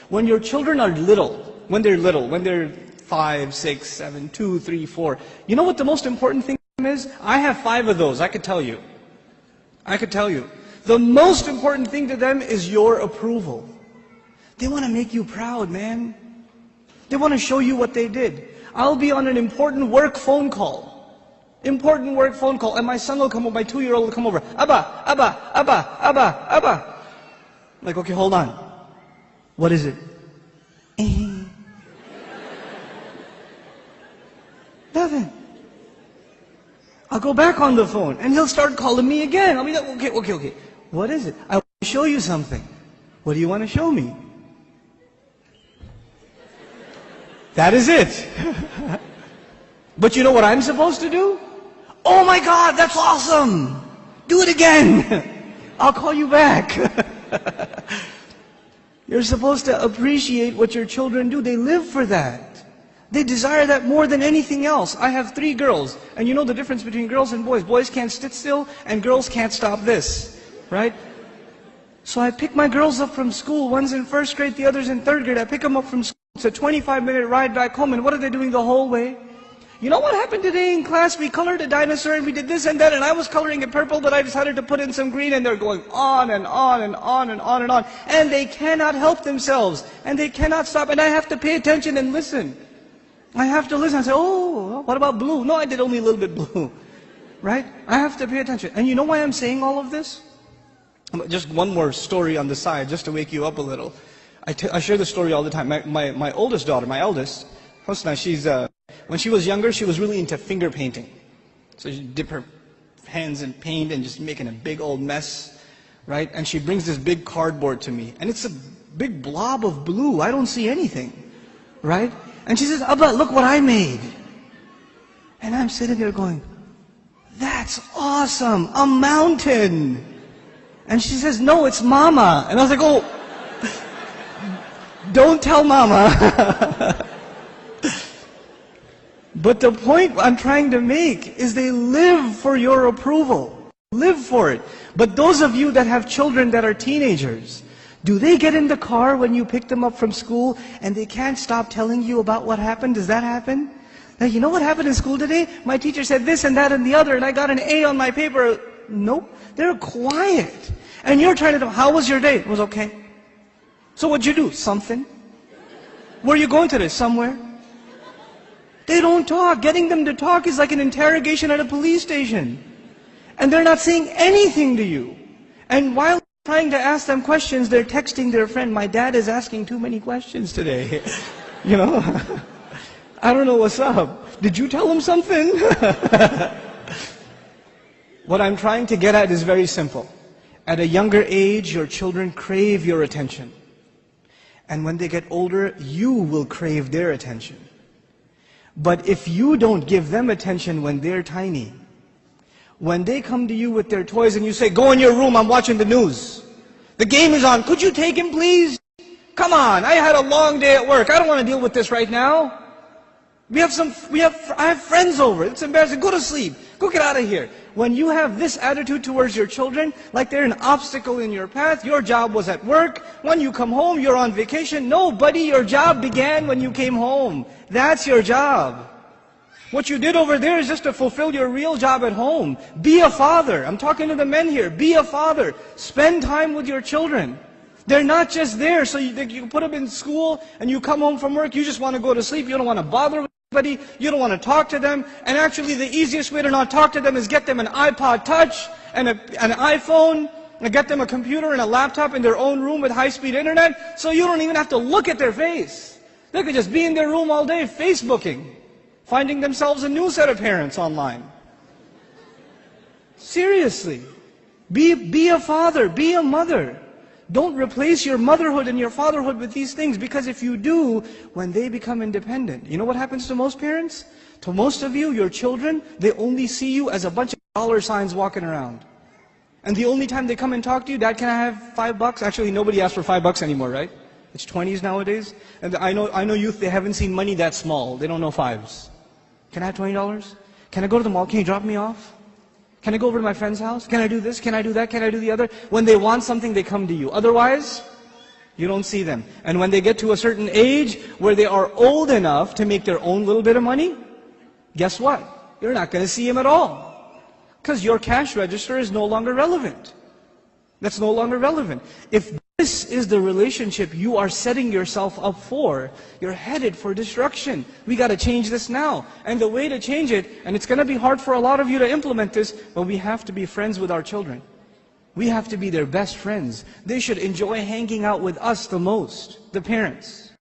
When your children are little, when they're 5, 6, 7, 2, 3, 4, you know what the most important thing is? I have 5 of those, I could tell you. The most important thing to them is your approval. They want to make you proud, man. They want to show you what they did. I'll be on an important work phone call. And my son will come over, my 2-year-old will come over. Abba. Like, okay, hold on. What is it? Nothing. I'll go back on the phone and he'll start calling me again. I'll be like, okay. What is it? I want to show you something. What do you want to show me? That is it. But you know what I'm supposed to do? Oh my God, that's awesome. Do it again. I'll call you back. You're supposed to appreciate what your children do. They live for that. They desire that more than anything else. I have 3 girls, and you know the difference between girls and boys. Boys can't sit still, and girls can't stop this, right? So I pick my girls up from school. One's in 1st grade, the other's in 3rd grade. I pick them up from school. It's a 25-minute ride back home, and what are they doing the whole way? You know what happened today in class? We colored a dinosaur, and we did this and that, and I was coloring it purple, but I decided to put in some green, and they're going on and on and on and on and on. And they cannot help themselves, and they cannot stop, and I have to pay attention and listen. I have to listen and say, oh, what about blue? No, I did only a little bit blue. Right? I have to pay attention. And you know why I'm saying all of this? Just one more story on the side, just to wake you up a little. I share this story all the time. My oldest daughter, my eldest, Husna, when she was younger, she was really into finger painting. So she'd dip her hands in paint and just making a big old mess, right? And she brings this big cardboard to me. And it's a big blob of blue. I don't see anything, right? And she says, Abba, look what I made. And I'm sitting there going, that's awesome, a mountain. And she says, no, it's Mama. And I was like, oh, don't tell Mama. But the point I'm trying to make is they live for your approval. Live for it. But those of you that have children that are teenagers, do they get in the car when you pick them up from school and they can't stop telling you about what happened? Does that happen? Now, you know what happened in school today? My teacher said this and that and the other, and I got an A on my paper. Nope. They're quiet. And you're trying to know, how was your day? It was okay. So what'd you do? Something. Where are you going today? Somewhere. They don't talk. Getting them to talk is like an interrogation at a police station. And they're not saying anything to you. And while trying to ask them questions, they're texting their friend, my dad is asking too many questions today. You know, I don't know what's up. Did you tell him something? What I'm trying to get at is very simple. At a younger age, your children crave your attention. And when they get older, you will crave their attention. But if you don't give them attention when they're tiny, when they come to you with their toys and you say, go in your room, I'm watching the news. The game is on, could you take him please? Come on, I had a long day at work, I don't want to deal with this right now. I have friends over, it's embarrassing, go to sleep, go get out of here. When you have this attitude towards your children, like they're an obstacle in your path, your job was at work, when you come home, you're on vacation. No, buddy, your job began when you came home. That's your job. What you did over there is just to fulfill your real job at home. Be a father. I'm talking to the men here. Be a father. Spend time with your children. They're not just there so you put them in school and you come home from work, you just want to go to sleep, you don't want to bother with anybody, you don't want to talk to them, and actually the easiest way to not talk to them is get them an iPod Touch and an iPhone, and get them a computer and a laptop in their own room with high-speed internet, so you don't even have to look at their face. They could just be in their room all day Facebooking, finding themselves a new set of parents online. Seriously. Be a father, be a mother. Don't replace your motherhood and your fatherhood with these things, because if you do, when they become independent, you know what happens to most parents? To most of you, your children, they only see you as a bunch of dollar signs walking around. And the only time they come and talk to you, Dad, can I have $5? Actually, nobody asks for $5 anymore, right? It's 20s nowadays. And I know youth, they haven't seen money that small. They don't know fives. Can I have $20? Can I go to the mall? Can you drop me off? Can I go over to my friend's house? Can I do this? Can I do that? Can I do the other? When they want something, they come to you. Otherwise, You don't see them. And when they get to a certain age where they are old enough to make their own little bit of money, guess what? You're not going to see them at all. Because your cash register is no longer relevant. That's no longer relevant. If this is the relationship you are setting yourself up for, you're headed for destruction. We got to change this now. And the way to change it, and it's going to be hard for a lot of you to implement this, but we have to be friends with our children. We have to be their best friends. They should enjoy hanging out with us the most, the parents.